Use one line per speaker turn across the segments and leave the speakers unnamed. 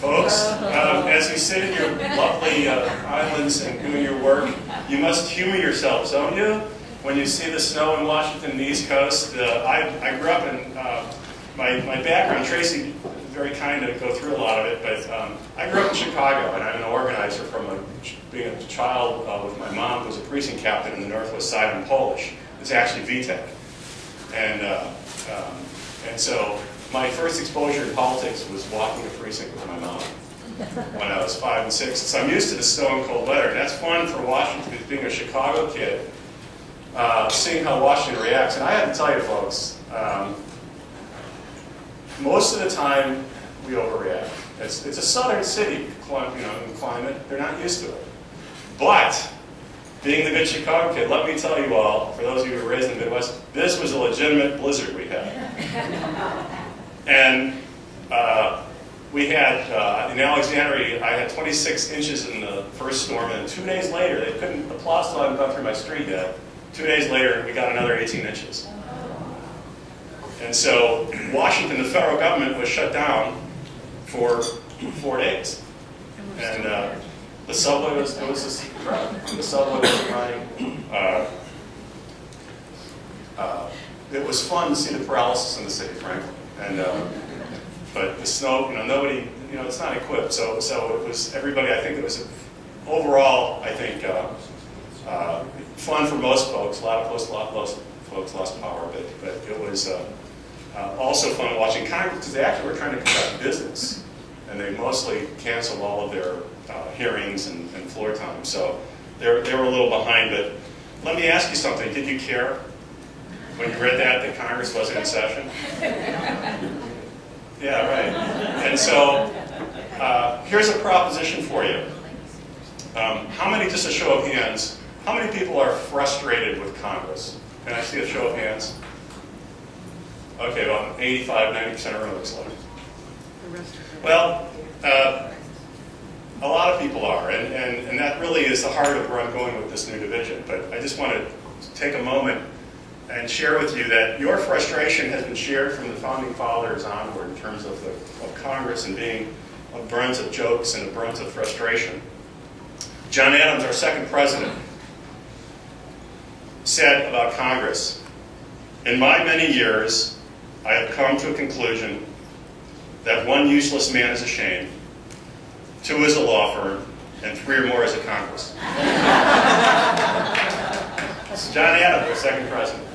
Folks, as you sit in your lovely islands and doing your work, you must humor yourselves, don't you? When you see the snow in Washington, the East Coast. I grew up in, my background, Tracy, very kind to go through a lot of it, but I grew up in Chicago, and I'm an organizer from being a child with my mom, who was a precinct captain in the Northwest Side. I'm Polish. It's actually Witek. And so my first exposure to politics was walking a precinct with my mom when I was 5 and 6. So I'm used to the snow and cold weather, and that's fun for Washington, being a Chicago kid, seeing how Washington reacts. And I have to tell you, folks, most of the time we overreact. It's a southern city, in climate. They're not used to it. But being the good Chicago kid, let me tell you all, for those of you who were raised in the Midwest, this was a legitimate blizzard we had. And we had, in Alexandria, I had 26 inches in the first storm, and 2 days later, the plow still hadn't gone through my street yet. 2 days later, we got another 18 inches. And so Washington, the federal government, was shut down for 4 days. And the subway was the subway was running. It was fun to see the paralysis in the city, frankly. And but the snow, nobody, it's not equipped. So it was everybody. I think it was overall, I think, fun for most folks. A lot of folks lost power, but it was also fun watching Congress, because they actually were trying to conduct business, and they mostly canceled all of their hearings and floor time. So they were a little behind. But let me ask you something: did you care when you read that Congress wasn't in session? Yeah, right. And so here's a proposition for you. How many, just a show of hands, how many people are frustrated with Congress? Can I see a show of hands? Okay, about 85, 90% of the room looks like. Well, a lot of people are, and that really is the heart of where I'm going with this new division. But I just want to take a moment and share with you that your frustration has been shared from the founding fathers onward in terms of Congress and being a brunt of jokes and a brunt of frustration. John Adams, our second president, said about Congress, "In my many years, I have come to a conclusion that 1 useless man is a shame, 2 is a law firm, and 3 or more is a Congress." It's John Adams, our second president.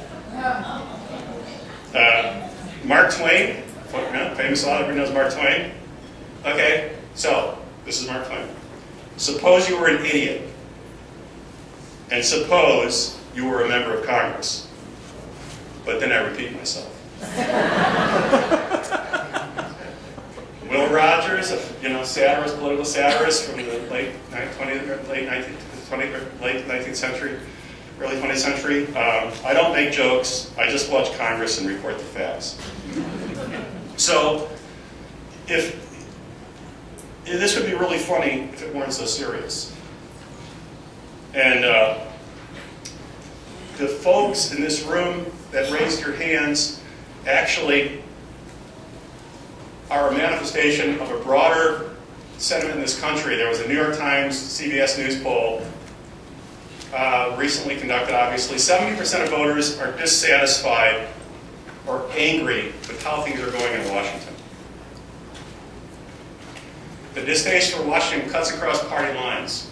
Mark Twain, famous author, everybody knows Mark Twain. Okay, so this is Mark Twain. Suppose you were an idiot, and suppose you were a member of Congress. But then I repeat myself. Will Rogers, satirist, political satirist from the late 19th century, early 20th century. I don't make jokes. I just watch Congress and report the facts. So, this would be really funny if it weren't so serious. And the folks in this room that raised your hands actually are a manifestation of a broader sentiment in this country. There was a New York Times, CBS News poll recently conducted, obviously. 70% of voters are dissatisfied or angry with how things are going in Washington. The distaste for Washington cuts across party lines.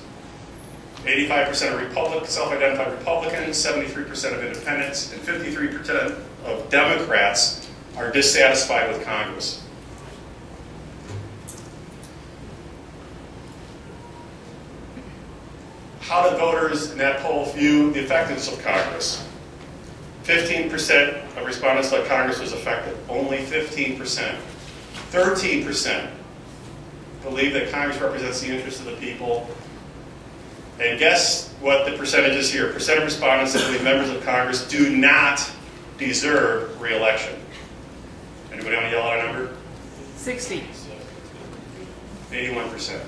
85% of self-identified Republicans, 73% of independents, and 53% of Democrats are dissatisfied with Congress. How do voters in that poll view the effectiveness of Congress? 15% of respondents thought Congress was effective. Only 15%. 13% believe that Congress represents the interests of the people. And guess what the percentage is here? Percent of respondents that believe members of Congress do not deserve re-election. Anybody want to yell out a number?
60.
81%.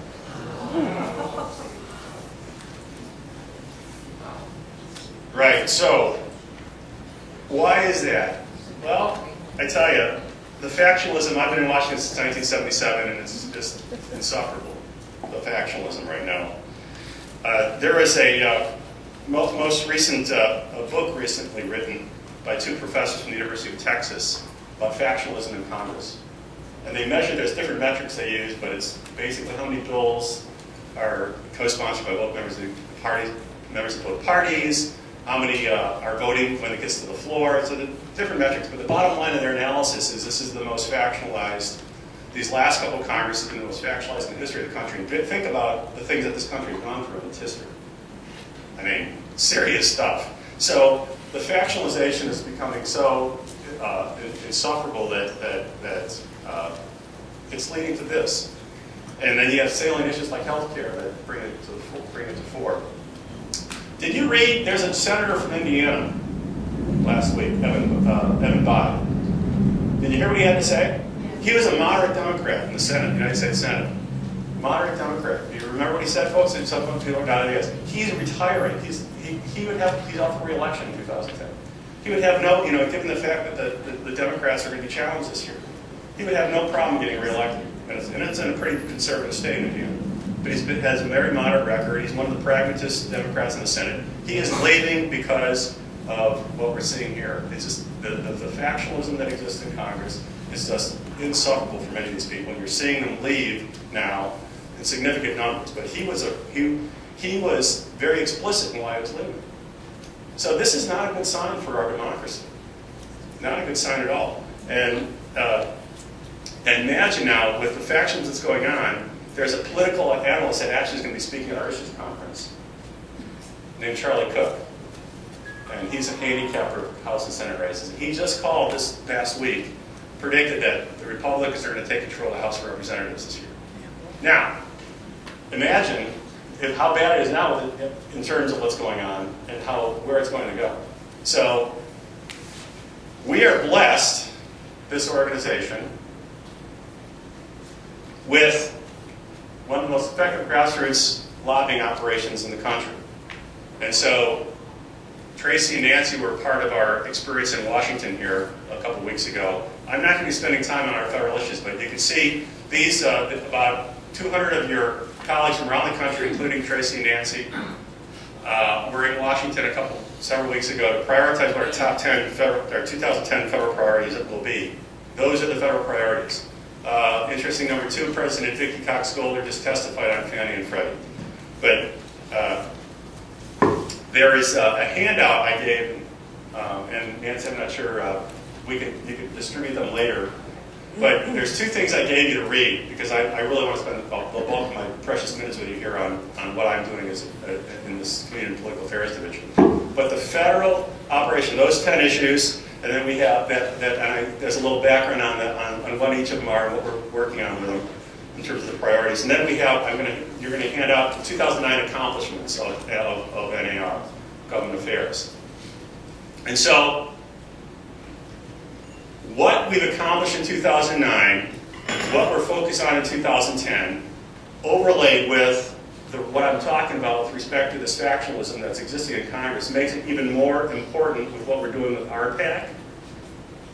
Right, so why is that? Well, I tell you, the factionalism, I've been in Washington since 1977, and it's just insufferable, the factionalism right now. There is a most recent a book recently written by two professors from the University of Texas about factionalism in Congress. And they measure, there's different metrics they use, but it's basically how many bills are co-sponsored by both members of both parties, how many are voting when it gets to the floor. So the different metrics, but the bottom line of their analysis is this is the most factionalized, these last couple of Congresses have been the most factionalized in the history of the country. And think about the things that this country has gone through in its history. I mean, serious stuff. So the factionalization is becoming so insufferable that it's leading to this. And then you have salient issues like healthcare that bring it to fore. Did you read, there's a senator from Indiana last week, Evan Bayh. Did you hear what he had to say? He was a moderate Democrat in the Senate, the United States Senate. Moderate Democrat. Do you remember what he said, folks? Some people are down. He's retiring. He's up for re-election in 2010. He would have no, given the fact that the Democrats are going to be challenged this year, he would have no problem getting re-elected. And it's in a pretty conservative state in Indiana. But he has a very moderate record. He's one of the pragmatist Democrats in the Senate. He is leaving because of what we're seeing here. It's just the factionalism that exists in Congress is just insufferable for many of these people. And you're seeing them leave now in significant numbers. But he was very explicit in why he was leaving. So this is not a good sign for our democracy. Not a good sign at all. And imagine now, with the factions that's going on, there's a political analyst that actually is going to be speaking at our issues conference named Charlie Cook. And he's a handicapper House and Senate races. He just called this past week, predicted that the Republicans are going to take control of the House of Representatives this year. Now, imagine how bad it is now in terms of what's going on and where it's going to go. So, we are blessed, this organization, with one of the most effective grassroots lobbying operations in the country. And so, Tracy and Nancy were part of our experience in Washington here a couple weeks ago. I'm not going to be spending time on our federal issues, but you can see these, about 200 of your colleagues from around the country, including Tracy and Nancy, were in Washington several weeks ago to prioritize what our top 10 our 2010 federal priorities will be. Those are the federal priorities. Interesting number 2, President Vicki Cox Golder just testified on Fannie and Freddie. But there is a handout I gave, and Nancy, I'm not sure, you could distribute them later. But there's 2 things I gave you to read, because I really want to spend the bulk of my precious minutes with you here on what I'm doing in this Community and Political Affairs Division. But the federal operation, those 10 issues, and then we have there's a little background on what each of them are and what we're working on with them in terms of the priorities. And then we have, you're going to hand out the 2009 accomplishments of NAR, Government Affairs. And so, what we've accomplished in 2009, what we're focused on in 2010, overlaid with what I'm talking about with respect to this factionalism that's existing in Congress, makes it even more important with what we're doing with RPAC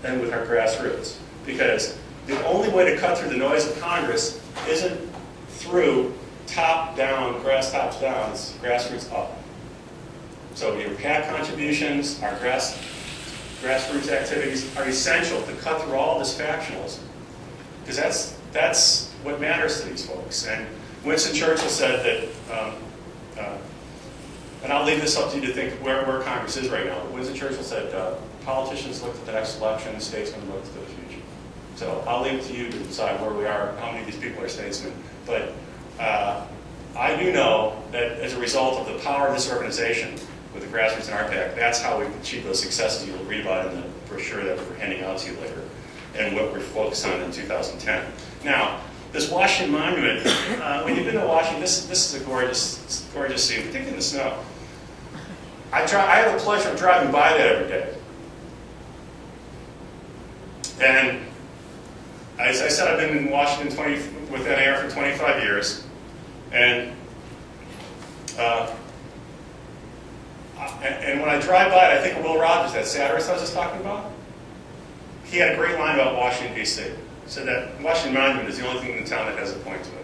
and with our grassroots. Because the only way to cut through the noise of Congress isn't through top-down, grass tops down, it's grassroots up. So your PAC contributions, our grassroots activities are essential to cut through all this factionalism. Because that's what matters to these folks. And Winston Churchill said that, and I'll leave this up to you to think where Congress is right now. But Winston Churchill said, politicians look to the next election, and statesmen look to the future. So I'll leave it to you to decide where we are, how many of these people are statesmen. But I do know that as a result of the power of this organization, with the grassroots and RPAC, that's how we've achieved those successes you'll read about in the brochure that we're handing out to you later, and what we're focused on in 2010. Now, this Washington Monument, when you've been to Washington, this is a gorgeous scene, particularly in the snow. I have the pleasure of driving by that every day. And as I said, I've been in Washington with NAR for 25 years, and when I drive by it, I think of Will Rogers, that satirist I was just talking about. he had a great line about Washington, D.C. He said that Washington Monument is the only thing in town that has a point to it.